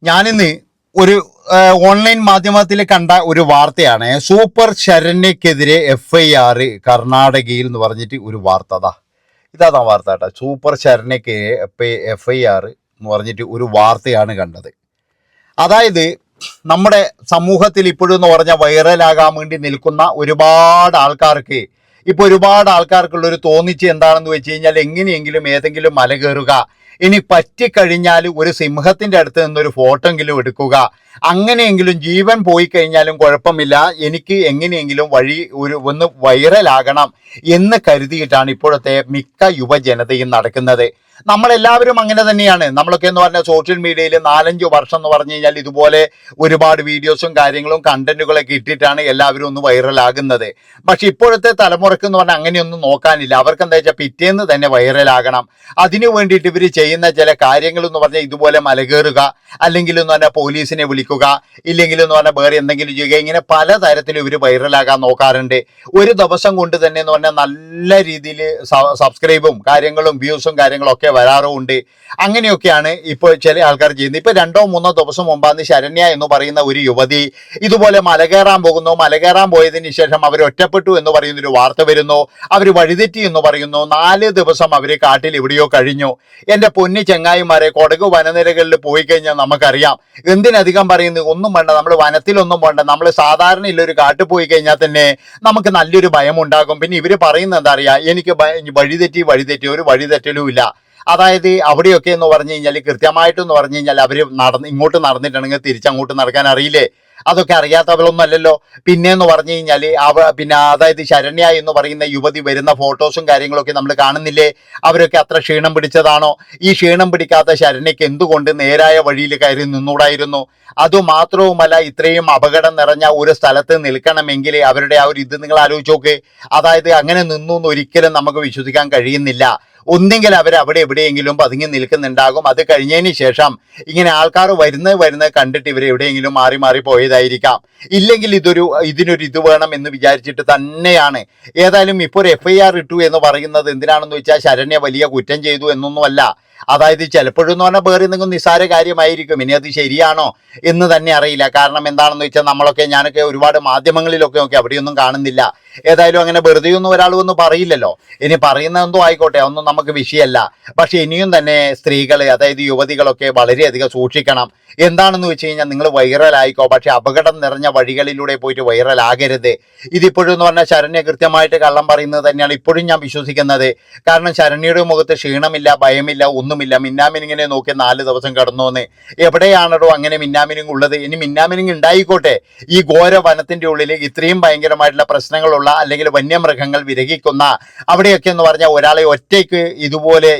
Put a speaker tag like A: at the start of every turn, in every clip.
A: ഞാനിന്ന് ഒരു ഓൺലൈൻ മാധ്യമത്തിൽ കണ്ട ഒരു വാർത്തയാണ്. സൂപ്പർ ശരണ്യക്കെതിരെ FIR കർണാടകയിൽ എന്ന് പറഞ്ഞിട്ട് ഒരു വാർത്ത. ഇതാ വാർത്ത കേട്ടോ. സൂപ്പർ ശരണ്യക്ക് FIR എന്ന് പറഞ്ഞിട്ട് ഒരു വാർത്തയാണ് കണ്ടത്. അതായത് നമ്മുടെ സമൂഹത്തിൽ ഇപ്പോഴും എന്ന് പറഞ്ഞാൽ വൈറലാകാൻ വേണ്ടി നിൽക്കുന്ന ഒരുപാട് ആൾക്കാർക്ക് ഒരുപാട് ആൾക്കാർക്കുള്ളൊരു തോന്നിച്ച് എന്താണെന്ന് വെച്ച് കഴിഞ്ഞാൽ എങ്ങനെയെങ്കിലും ഏതെങ്കിലും മല കയറുക, ഇനി പറ്റിക്കഴിഞ്ഞാൽ ഒരു സിംഹത്തിന്റെ അടുത്ത് നിന്നൊരു ഫോട്ടോയെങ്കിലും എടുക്കുക, അങ്ങനെയെങ്കിലും ജീവൻ പോയി കഴിഞ്ഞാലും കുഴപ്പമില്ല, എനിക്ക് എങ്ങനെയെങ്കിലും ഒന്ന് വൈറലാകണം എന്ന് കരുതിയിട്ടാണ് ഇപ്പോഴത്തെ മിക്ക യുവജനതയും നടക്കുന്നത്. നമ്മളെല്ലാവരും അങ്ങനെ തന്നെയാണ്. നമ്മളൊക്കെ എന്ന് പറഞ്ഞാൽ സോഷ്യൽ മീഡിയയിൽ 4-5 വർഷം എന്ന് പറഞ്ഞു കഴിഞ്ഞാൽ ഇതുപോലെ ഒരുപാട് വീഡിയോസും കാര്യങ്ങളും കണ്ടന്റുകളൊക്കെ ഇട്ടിട്ടാണ് എല്ലാവരും ഒന്ന് വൈറലാകുന്നത്. പക്ഷെ ഇപ്പോഴത്തെ തലമുറക്ക് എന്ന് പറഞ്ഞാൽ അങ്ങനെയൊന്നും നോക്കാനില്ല. അവർക്ക് എന്താ വെച്ചാൽ പിറ്റേന്ന് തന്നെ വൈറലാകണം. അതിനു വേണ്ടിയിട്ട് ഇവർ ചെയ്യുന്ന ചില കാര്യങ്ങൾ എന്ന് പറഞ്ഞാൽ ഇതുപോലെ മലകേറുക, അല്ലെങ്കിൽ എന്ന് പറഞ്ഞാൽ പോലീസിനെ വിളിക്കുക, ഇല്ലെങ്കിൽ എന്ന് പറഞ്ഞാൽ വേറെ എന്തെങ്കിലും ചെയ്യുക, ഇങ്ങനെ പലതരത്തിലും ഇവർ വൈറലാകാൻ നോക്കാറുണ്ട്. ഒരു ദിവസം കൊണ്ട് തന്നെ എന്ന് പറഞ്ഞാൽ നല്ല രീതിയിൽ സബ്സ്ക്രൈബും കാര്യങ്ങളും വ്യൂസും കാര്യങ്ങളും ഒക്കെ വരാറുമുണ്ട്. അങ്ങനെയൊക്കെയാണ് ഇപ്പോൾ ചില ആൾക്കാർ ചെയ്യുന്നത്. ഇപ്പൊ 2-3 ദിവസം മുമ്പാണ് ശരണ്യ എന്ന് പറയുന്ന ഒരു യുവതി ഇതുപോലെ മലകയറാൻ പോകുന്നു. മലകയറാൻ പോയതിന് ശേഷം അവർ ഒറ്റപ്പെട്ടു എന്ന് പറയുന്നൊരു വാർത്ത വരുന്നു. അവർ വഴിതെറ്റി എന്ന് പറയുന്നു. 4 ദിവസം അവർ കാട്ടിൽ എവിടെയോ കഴിഞ്ഞു. എൻ്റെ പൊന്നി ചെങ്ങായിമാരെ, കൊടക് വനനിരകളിൽ പോയി കഴിഞ്ഞാൽ നമുക്കറിയാം. എന്തിനധികം പറയുന്നത്, ഒന്നും വേണ്ട, നമ്മൾ വനത്തിലൊന്നും വേണ്ട, നമ്മൾ സാധാരണ ഒരു കാട്ടിൽ പോയി കഴിഞ്ഞാൽ തന്നെ നമുക്ക് നല്ലൊരു ഭയം ഉണ്ടാകും. പിന്നെ ഇവർ പറയുന്നത് എന്താ അറിയാ, എനിക്ക് വഴിതെറ്റി ഒരു വഴിതെറ്റലും ഇല്ല. അതായത് അവിടെയൊക്കെ എന്ന് പറഞ്ഞു കഴിഞ്ഞാൽ കൃത്യമായിട്ടെന്ന് പറഞ്ഞു കഴിഞ്ഞാൽ അവർ ഇങ്ങോട്ട് നടന്നിട്ടുണ്ടെങ്കിൽ തിരിച്ചങ്ങോട്ട് നടക്കാൻ അറിയില്ലേ? അതൊക്കെ അറിയാത്തവരൊന്നും അല്ലല്ലോ. പിന്നെ എന്ന് പറഞ്ഞു കഴിഞ്ഞാൽ അതായത് ശരണ്യ എന്ന് പറയുന്ന യുവതി വരുന്ന ഫോട്ടോസും കാര്യങ്ങളൊക്കെ നമ്മൾ കാണുന്നില്ലേ? അവരൊക്കെ അത്ര ക്ഷീണം പിടിച്ചതാണോ? ഈ ക്ഷീണം പിടിക്കാത്ത ശരണ്യക്ക് എന്തുകൊണ്ട് നേരായ വഴിയിൽ കയറി നിന്നൂടായിരുന്നു? അതുമാത്രവുമല്ല, ഇത്രയും അപകടം നിറഞ്ഞ ഒരു സ്ഥലത്ത് നിൽക്കണമെങ്കിൽ അവരുടെ ആ ഒരു ഇത് നിങ്ങൾ ആലോചിച്ച് നോക്ക്. അതായത് അങ്ങനെ നിന്നു എന്ന് ഒരിക്കലും നമുക്ക് വിശ്വസിക്കാൻ കഴിയുന്നില്ല. ഒന്നെങ്കിൽ അവർ എവിടെയെങ്കിലും പതുങ്ങി നിൽക്കുന്നുണ്ടാകും. അത് കഴിഞ്ഞതിന് ശേഷം ഇങ്ങനെ ആൾക്കാർ വരുന്നത് കണ്ടിട്ട് ഇവർ എവിടെയെങ്കിലും മാറി പോയതായിരിക്കാം. ഇല്ലെങ്കിൽ ഇതിനൊരു ഇത് വേണം എന്ന് വിചാരിച്ചിട്ട് തന്നെയാണ്. ഏതായാലും ഇപ്പോൾ ഒരു FIR ഇട്ടു എന്ന് പറയുന്നത് എന്തിനാണെന്ന് വെച്ചാൽ ശരണ്യ വലിയ കുറ്റം ചെയ്തു എന്നൊന്നുമല്ല. അതായത് ചിലപ്പോഴെന്ന് പറഞ്ഞാൽ വേറെ എന്തെങ്കിലും നിസ്സാര കാര്യമായിരിക്കും. ഇനി അത് ശരിയാണോ എന്ന് തന്നെ അറിയില്ല. കാരണം എന്താണെന്ന് വെച്ചാൽ ഞാനൊക്കെ ഒരുപാട് മാധ്യമങ്ങളിലൊക്കെ നോക്കി, അവിടെയൊന്നും കാണുന്നില്ല. ഏതായാലും അങ്ങനെ വെറുതെയൊന്നും ഒരാൾ ഒന്നും പറയില്ലല്ലോ. ഇനി പറയുന്നതെന്തോ ആയിക്കോട്ടെ, ഒന്നും നമുക്ക് വിഷയമല്ല. പക്ഷെ ഇനിയും തന്നെ സ്ത്രീകൾ, അതായത് യുവതികളൊക്കെ വളരെയധികം സൂക്ഷിക്കണം. എന്താണെന്ന് വെച്ച് കഴിഞ്ഞാൽ നിങ്ങൾ വൈറലായിക്കോ, പക്ഷെ അപകടം നിറഞ്ഞ വഴികളിലൂടെ പോയിട്ട് വൈറലാകരുത്. ഇതിപ്പോഴും എന്ന് പറഞ്ഞാൽ ശരണ്യ കൃത്യമായിട്ട് കള്ളം പറയുന്നത് തന്നെയാണ് ഇപ്പോഴും ഞാൻ വിശ്വസിക്കുന്നത്. കാരണം ശരണ്യയുടെ മുഖത്ത് ക്ഷീണമില്ല, ഭയമില്ല, ഒന്നുമില്ല. മിന്നാമിനിങ്ങിനെ നോക്കി 4 ദിവസം കടന്നുവന്ന് എവിടെയാണോ അങ്ങനെ മിന്നാമിനിങ് ഉള്ളത്? ഇനി മിന്നാമിനിങ് ഉണ്ടായിക്കോട്ടെ, ഈ ഘോര വനത്തിന്റെ ഉള്ളിൽ ഇത്രയും ഭയങ്കരമായിട്ടുള്ള പ്രശ്നങ്ങളുള്ള അല്ലെങ്കിൽ വന്യമൃഗങ്ങൾ വിരഹിക്കുന്ന അവിടെയൊക്കെ എന്ന് പറഞ്ഞാൽ ഒരാളെ ഒറ്റയ്ക്ക് ഇതുപോലെ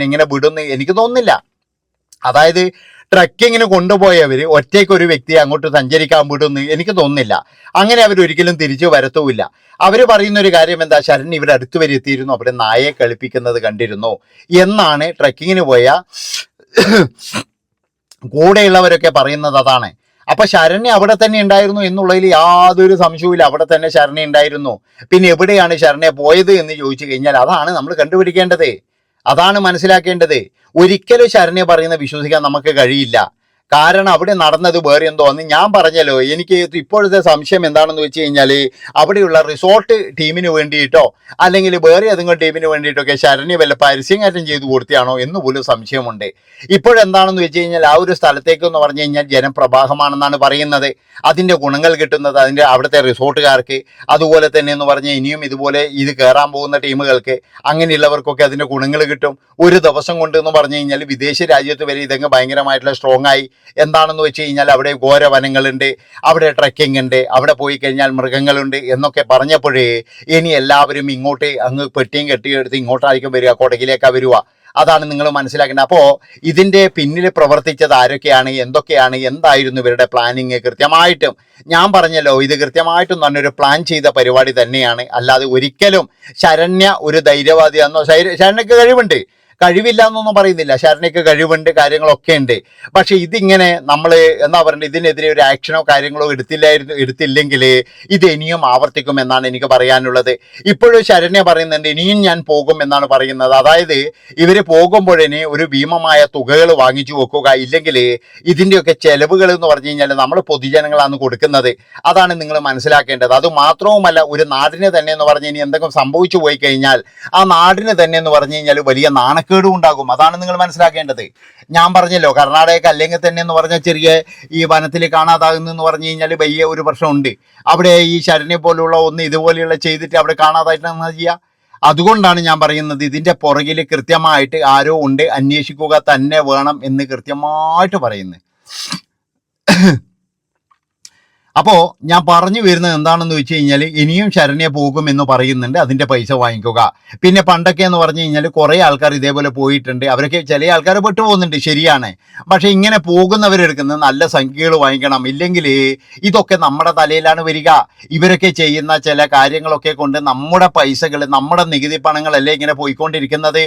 A: ഇങ്ങനെ വിടുന്നു എനിക്ക് തോന്നുന്നില്ല. അതായത് ട്രക്കിങ്ങിന് കൊണ്ടുപോയവർ ഒറ്റയ്ക്ക് ഒരു വ്യക്തിയെ അങ്ങോട്ട് സഞ്ചരിക്കാൻ വിടുന്നു എനിക്ക് തോന്നുന്നില്ല. അങ്ങനെ അവരൊരിക്കലും തിരിച്ചു വരത്തുമില്ല. അവർ പറയുന്ന ഒരു കാര്യം എന്താ, ശരണ്യ ഇവിടെ അടുത്ത് വരെ എത്തിയിരുന്നു, അവിടെ നായയെ കളിപ്പിക്കുന്നത് കണ്ടിരുന്നു എന്നാണ് ട്രക്കിങ്ങിന് പോയ കൂടെയുള്ളവരൊക്കെ പറയുന്നത്. അതാണ്. അപ്പൊ ശരണ്യ അവിടെ തന്നെ ഉണ്ടായിരുന്നു എന്നുള്ളതിൽ യാതൊരു സംശയവുമില്ല. അവിടെ തന്നെ ശരണ്യ ഉണ്ടായിരുന്നു. പിന്നെ എവിടെയാണ് ശരണ്യ പോയത് എന്ന് ചോദിച്ചു കഴിഞ്ഞാൽ അതാണ് നമ്മൾ കണ്ടുപിടിക്കേണ്ടത്, അതാണ് മനസ്സിലാക്കേണ്ടത്. ഒരിക്കലും ശരണ്യ പറയുന്ന വിശ്വസിക്കാൻ നമുക്ക് കഴിയില്ല. കാരണം അവിടെ നടന്നത് വേറെ എന്തോ എന്ന് ഞാൻ പറഞ്ഞല്ലോ. എനിക്ക് ഇപ്പോഴത്തെ സംശയം എന്താണെന്ന് വെച്ച് കഴിഞ്ഞാൽ അവിടെയുള്ള റിസോർട്ട് ടീമിന് വേണ്ടിയിട്ടോ അല്ലെങ്കിൽ വേറെ ഏതെങ്കിലും ടീമിന് വേണ്ടിയിട്ടൊക്കെ ശരണ്യ വല്ല പരസ്യങ്ങാറ്റം ചെയ്തു കൊടുത്തിയാണോ എന്ന് പോലും സംശയമുണ്ട്. ഇപ്പോഴെന്താണെന്ന് വെച്ച് കഴിഞ്ഞാൽ ആ ഒരു സ്ഥലത്തേക്ക് എന്ന് പറഞ്ഞു കഴിഞ്ഞാൽ ജനപ്രവാഹമാണെന്നാണ് പറയുന്നത്. അതിൻ്റെ ഗുണങ്ങൾ കിട്ടുന്നത് അവിടുത്തെ റിസോർട്ടുകാർക്ക്, അതുപോലെ തന്നെ എന്ന് പറഞ്ഞാൽ ഇനിയും ഇതുപോലെ ഇത് കയറാൻ പോകുന്ന ടീമുകൾക്ക്, അങ്ങനെയുള്ളവർക്കൊക്കെ അതിൻ്റെ ഗുണങ്ങൾ കിട്ടും. ഒരു ദിവസം കൊണ്ട് എന്ന് പറഞ്ഞു കഴിഞ്ഞാൽ വിദേശ രാജ്യത്ത് വരെ ഇതങ്ങ് ഭയങ്കരമായിട്ടുള്ള സ്ട്രോങ് ആയി. എന്താണെന്ന് വെച്ച് കഴിഞ്ഞാൽ അവിടെ ഘോര വനങ്ങളുണ്ട്, അവിടെ ട്രക്കിംഗ് ഉണ്ട്, അവിടെ പോയി കഴിഞ്ഞാൽ മൃഗങ്ങളുണ്ട് എന്നൊക്കെ പറഞ്ഞപ്പോഴേ ഇനി എല്ലാവരും ഇങ്ങോട്ട് അങ്ങ് പെട്ടിയും കെട്ടിയെടുത്ത് ഇങ്ങോട്ടായിരിക്കും വരിക, കൊടകിലേക്കാണ് വരിക. അതാണ് നിങ്ങൾ മനസ്സിലാക്കേണ്ടത്. അപ്പോൾ ഇതിൻ്റെ പിന്നിൽ പ്രവർത്തിച്ചത് ആരൊക്കെയാണ്, എന്തൊക്കെയാണ്, എന്തായിരുന്നു ഇവരുടെ പ്ലാനിങ്? കൃത്യമായിട്ടും ഞാൻ പറഞ്ഞല്ലോ, ഇത് കൃത്യമായിട്ടും നല്ലൊരു പ്ലാൻ ചെയ്ത പരിപാടി തന്നെയാണ്. അല്ലാതെ ഒരിക്കലും ശരണ്യ ഒരു ധൈര്യവാദിയാണെന്നോ, ശരണ്യക്ക് കഴിവുണ്ട്, കഴിവില്ല എന്നൊന്നും പറയുന്നില്ല, ശരണ്യക്ക് കഴിവുണ്ട്, കാര്യങ്ങളൊക്കെ ഉണ്ട്. പക്ഷെ ഇതിങ്ങനെ നമ്മൾ എന്താ പറയുക, ഇതിനെതിരെ ഒരു ആക്ഷനോ കാര്യങ്ങളോ എടുത്തില്ലെങ്കിൽ ഇത് ഇനിയും ആവർത്തിക്കും എന്നാണ് എനിക്ക് പറയാനുള്ളത്. ഇപ്പോഴും ശരണ്യ പറയുന്നുണ്ട് ഇനിയും ഞാൻ പോകും എന്നാണ് പറയുന്നത്. അതായത് ഇവര് പോകുമ്പോഴേ ഒരു ഭീമമായ തുകകൾ വാങ്ങിച്ചു വെക്കുക, ഇല്ലെങ്കിൽ ഇതിൻ്റെയൊക്കെ ചെലവുകൾ എന്ന് പറഞ്ഞു കഴിഞ്ഞാൽ നമ്മൾ പൊതുജനങ്ങളാണ് കൊടുക്കുന്നത്. അതാണ് നിങ്ങൾ മനസ്സിലാക്കേണ്ടത്. അത് മാത്രവുമല്ല, ഒരു നാടിന് തന്നെ എന്ന് പറഞ്ഞു കഴിഞ്ഞാൽ എന്തെങ്കിലും സംഭവിച്ചു പോയി കഴിഞ്ഞാൽ ആ നാടിന് തന്നെ എന്ന് പറഞ്ഞു കഴിഞ്ഞാൽ വലിയ നാണക്കേടും ഉണ്ടാകും. അതാണ് നിങ്ങൾ മനസ്സിലാക്കേണ്ടത്. ഞാൻ പറഞ്ഞല്ലോ, കർണാടക അല്ലെങ്കിൽ തന്നെ എന്ന് പറഞ്ഞാൽ ചെറിയ ഈ വനത്തിൽ കാണാതാകുന്നെന്ന് പറഞ്ഞു കഴിഞ്ഞാൽ വലിയ ഒരു പ്രശ്നമുണ്ട്. അവിടെ ഈ ശരണ്യ പോലുള്ള ഒന്ന് ഇതുപോലെയുള്ള ചെയ്തിട്ട് അവിടെ കാണാതായിട്ട് എന്താ ചെയ്യുക? അതുകൊണ്ടാണ് ഞാൻ പറയുന്നത് ഇതിൻ്റെ പുറകിൽ കൃത്യമായിട്ട് ആരോ ഉണ്ട്, അന്വേഷിക്കുക തന്നെ വേണം എന്ന് കൃത്യമായിട്ട് പറയുന്നത്. അപ്പോൾ ഞാൻ പറഞ്ഞു വരുന്നത് എന്താണെന്ന് വെച്ച് കഴിഞ്ഞാൽ ഇനിയും ശരണ്യ പോകുമെന്ന് പറയുന്നുണ്ട്, അതിൻ്റെ പൈസ വാങ്ങിക്കുക. പിന്നെ പണ്ടൊക്കെ എന്ന് പറഞ്ഞു കഴിഞ്ഞാൽ കുറേ ആൾക്കാർ ഇതേപോലെ പോയിട്ടുണ്ട്, അവരൊക്കെ ചില ആൾക്കാർ പെട്ടുപോകുന്നുണ്ട്, ശരിയാണ്. പക്ഷെ ഇങ്ങനെ പോകുന്നവരെടുക്കുന്നത് നല്ല സംഖ്യകൾ വാങ്ങിക്കണം, ഇല്ലെങ്കിൽ ഇതൊക്കെ നമ്മുടെ തലയിലാണ് വരിക. ഇവരൊക്കെ ചെയ്യുന്ന ചില കാര്യങ്ങളൊക്കെ കൊണ്ട് നമ്മുടെ പൈസകൾ, നമ്മുടെ നികുതി പണങ്ങളല്ലേ ഇങ്ങനെ പോയിക്കൊണ്ടിരിക്കുന്നത്.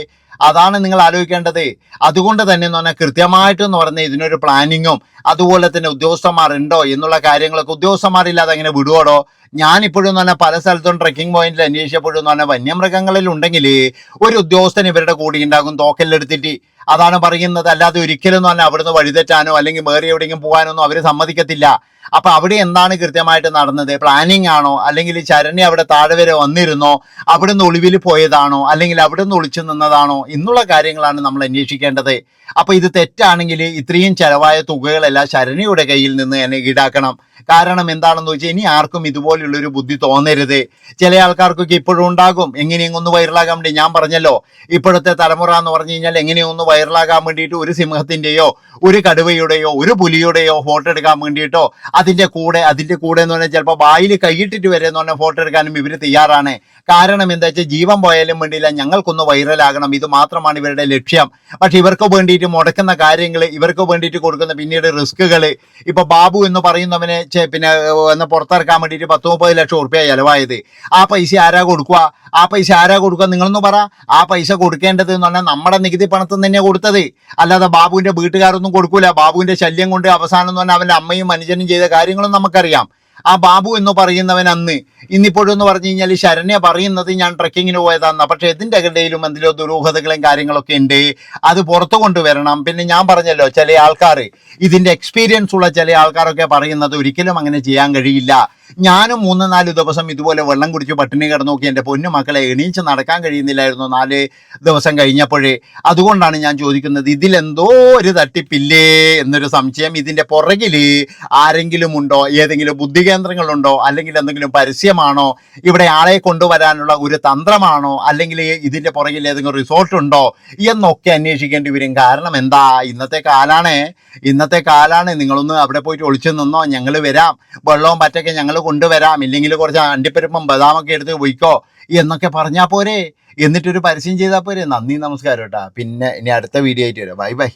A: അതാണ് നിങ്ങൾ ആലോചിക്കേണ്ടത്. അതുകൊണ്ട് തന്നെ എന്ന് പറഞ്ഞാൽ കൃത്യമായിട്ടെന്ന് പറഞ്ഞാൽ ഇതിനൊരു പ്ലാനിങ്ങും അതുപോലെ തന്നെ ഉദ്യോഗസ്ഥന്മാരുണ്ടോ എന്നുള്ള കാര്യങ്ങളൊക്കെ, ഉദ്യോഗസ്ഥന്മാരില്ലാതെ അങ്ങനെ വിടുവോടോ? ഞാനിപ്പോഴും എന്ന് പറഞ്ഞാൽ പല സ്ഥലത്തും ട്രെക്കിംഗ് പോയിന്റിൽ അന്വേഷിച്ചപ്പോഴും എന്ന് പറഞ്ഞാൽ വന്യമൃഗങ്ങളിൽ ഉണ്ടെങ്കിൽ ഒരു ഉദ്യോഗസ്ഥൻ ഇവരുടെ കൂടി ഉണ്ടാകും തോക്കെല്ലെടുത്തിട്ട്. അതാണ് പറയുന്നത്. അല്ലാതെ ഒരിക്കലും എന്ന് പറഞ്ഞാൽ അവിടുന്ന് വഴിതെറ്റാനോ അല്ലെങ്കിൽ വേറെ എവിടെയെങ്കിലും പോകാനൊന്നും അവർ സമ്മതിക്കത്തില്ല. അപ്പൊ അവിടെ എന്താണ് കൃത്യമായിട്ട് നടന്നത്? പ്ലാനിങ് ആണോ, അല്ലെങ്കിൽ ശരണ്യ അവിടെ താഴെ വരെ വന്നിരുന്നോ, അവിടുന്ന് ഒളിവിൽ പോയതാണോ, അല്ലെങ്കിൽ അവിടുന്ന് ഒളിച്ചു നിന്നതാണോ എന്നുള്ള കാര്യങ്ങളാണ് നമ്മൾ അന്വേഷിക്കേണ്ടത്. അപ്പൊ ഇത് തെറ്റാണെങ്കിൽ ഇത്രയും ചെലവായ തുകകളെല്ലാം ശരണ്യയുടെ കയ്യിൽ നിന്ന് തന്നെ ഈടാക്കണം. കാരണം എന്താണെന്ന് വെച്ചാൽ ഇനി ആർക്കും ഇതുപോലുള്ളൊരു ബുദ്ധി തോന്നരുത്. ചില ആൾക്കാർക്കൊക്കെ ഇപ്പോഴും ഉണ്ടാകും, എങ്ങനെയെങ്കിലും ഒന്ന് വൈറലാകാൻ വേണ്ടി. ഞാൻ പറഞ്ഞല്ലോ, ഇപ്പോഴത്തെ തലമുറ എന്ന് പറഞ്ഞു കഴിഞ്ഞാൽ എങ്ങനെയൊന്ന് വൈറലാകാൻ വേണ്ടിയിട്ട് ഒരു സിംഹത്തിൻ്റെയോ ഒരു കടുവയുടെയോ ഒരു പുലിയുടെയോ ഫോട്ടോ എടുക്കാൻ വേണ്ടിയിട്ടോ അതിൻ്റെ കൂടെ എന്ന് പറഞ്ഞാൽ ചിലപ്പോൾ വായിൽ കൈയിട്ടിട്ട് വരെ എന്ന് പറഞ്ഞാൽ ഫോട്ടോ എടുക്കാനും ഇവർ തയ്യാറാണ്. കാരണം എന്താ വെച്ചാൽ ജീവൻ പോയാലും വേണ്ടിയില്ല, ഞങ്ങൾക്കൊന്ന് വൈറലാകണം, ഇത് മാത്രമാണ് ഇവരുടെ ലക്ഷ്യം. പക്ഷെ ഇവർക്ക് വേണ്ടിയിട്ട് മുടക്കുന്ന കാര്യങ്ങൾ, ഇവർക്ക് വേണ്ടിയിട്ട് കൊടുക്കുന്ന പിന്നീട് റിസ്കുകൾ. ഇപ്പൊ ബാബു എന്ന് പറയുന്നവനെ പിന്നെ ഒന്ന് പുറത്തിറക്കാൻ വേണ്ടിയിട്ട് 10-30 ലക്ഷം ഉറുപ്പ്യ ചിലവായത്. ആ പൈസ ആരാ കൊടുക്കുക? നിങ്ങളൊന്ന് പറ. ആ പൈസ കൊടുക്കേണ്ടത് എന്ന് പറഞ്ഞാൽ നമ്മുടെ നികുതി പണത്തിൽ തന്നെ കൊടുത്തത്, അല്ലാതെ ബാബുവിന്റെ വീട്ടുകാരൊന്നും കൊടുക്കൂല. ബാബുവിന്റെ ശല്യം കൊണ്ട് അവസാനം എന്ന് പറഞ്ഞാൽ അവന്റെ അമ്മയും അനുജനും ചെയ്ത കാര്യങ്ങളും നമുക്കറിയാം. ആ ബാബു എന്ന് പറയുന്നവൻ അന്ന് ഇന്നിപ്പോഴും എന്ന് പറഞ്ഞു കഴിഞ്ഞാൽ ശരണ്യ പറയുന്നത് ഞാൻ ട്രക്കിങ്ങിന് പോയതാന്ന, പക്ഷെ ഇതിൻ്റെ ഇടയിലും എന്തിലോ ദുരൂഹതകളും കാര്യങ്ങളൊക്കെ ഉണ്ട്, അത് പുറത്തു കൊണ്ടുവരണം. പിന്നെ ഞാൻ പറഞ്ഞല്ലോ, ചില ആൾക്കാർ ഇതിൻ്റെ എക്സ്പീരിയൻസ് ഉള്ള ചില ആൾക്കാരൊക്കെ പറയുന്നത് ഒരിക്കലും അങ്ങനെ ചെയ്യാൻ കഴിയില്ല. ഞാനും 3-4 ദിവസം ഇതുപോലെ വെള്ളം കുടിച്ച് പട്ടിണി കിടന്നു നോക്കി, എൻ്റെ പൊന്നു മക്കളെ എണീച്ച് നടക്കാൻ കഴിയുന്നില്ലായിരുന്നു 4 ദിവസം കഴിഞ്ഞപ്പോഴേ. അതുകൊണ്ടാണ് ഞാൻ ചോദിക്കുന്നത്, ഇതിലെന്തോ ഒരു തട്ടിപ്പില്ലേ എന്നൊരു സംശയം. ഇതിൻ്റെ പുറകിൽ ആരെങ്കിലും ഉണ്ടോ? ഏതെങ്കിലും ബുദ്ധികേന്ദ്രങ്ങളുണ്ടോ? അല്ലെങ്കിൽ എന്തെങ്കിലും പരസ്യമാണോ? ഇവിടെ ആളെ കൊണ്ടുവരാനുള്ള ഒരു തന്ത്രമാണോ? അല്ലെങ്കിൽ ഇതിൻ്റെ പുറകിൽ ഏതെങ്കിലും റിസോർട്ടുണ്ടോ എന്നൊക്കെ അന്വേഷിക്കേണ്ടി വരും. കാരണം എന്താ, ഇന്നത്തെ കാലാണ്. നിങ്ങളൊന്ന് അവിടെ പോയിട്ട് ഒളിച്ചു നിന്നോ, ഞങ്ങൾ വരാം, വെള്ളവും പറ്റൊക്കെ ഞങ്ങൾ കൊണ്ടുവരാം, ഇല്ലെങ്കിൽ കുറച്ച് അണ്ടിപ്പരിപ്പും ബദാമൊക്കെ എടുത്ത് പോയിക്കോ എന്നൊക്കെ പറഞ്ഞാൽ പോരെ, എന്നിട്ടൊരു പരസ്യം ചെയ്താൽ പോരെ. നന്ദി, നമസ്കാരം കേട്ടോ. പിന്നെ ഇനി അടുത്ത വീഡിയോ ആയിട്ട് വരാം. ബൈ.